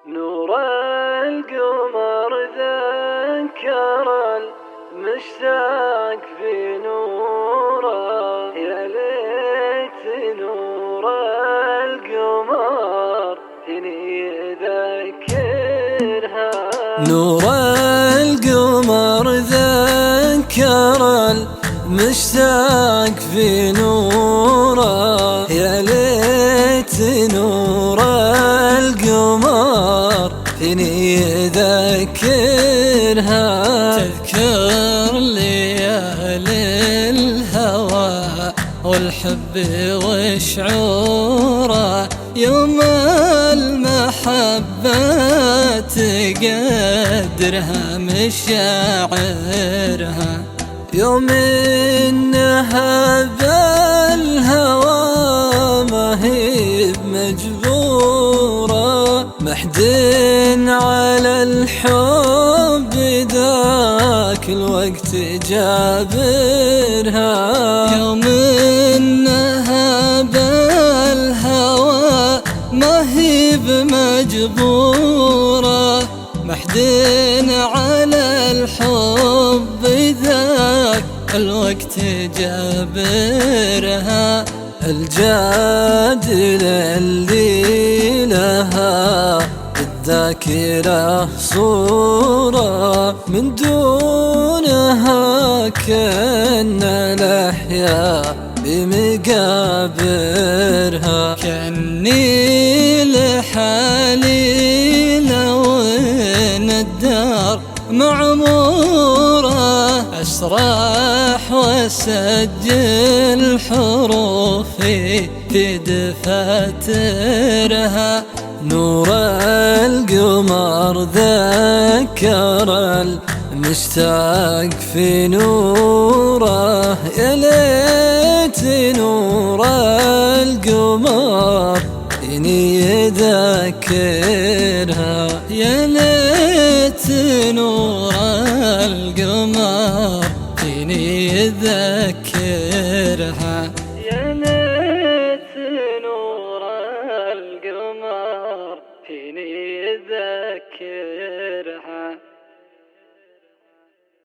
نور القمر ذكر المشتاق في نوره، يا ليت نور القمر فيني يذكرها. نور القمر ذكر المشتاق في نوره، يا ليت نور القمر فيني يذكرها. تذكر ليالي الهوى والحب وشعوره، يوم المحبة تقدرها مشاعرها، يوم إنها بالهوى ما هي مجبورة، محد على الحب ذاك الوقت جابرها. يوم إنها بالهوى ما هي بمجبورة، محد على الحب ذاك الوقت جابرها. الجادل اللي لها بالذاكرة صورة، من دونها كأن الأحياء بمقابرها. كأني لحالي لو إن الدار معمورة، أسرح وأسجل حروفي في دفاترها. نور القمر ذكر المشتاق في نوره، يا ليت نور القمر فيني يذكرها. يا ليت نور القمر فيني يذكرها.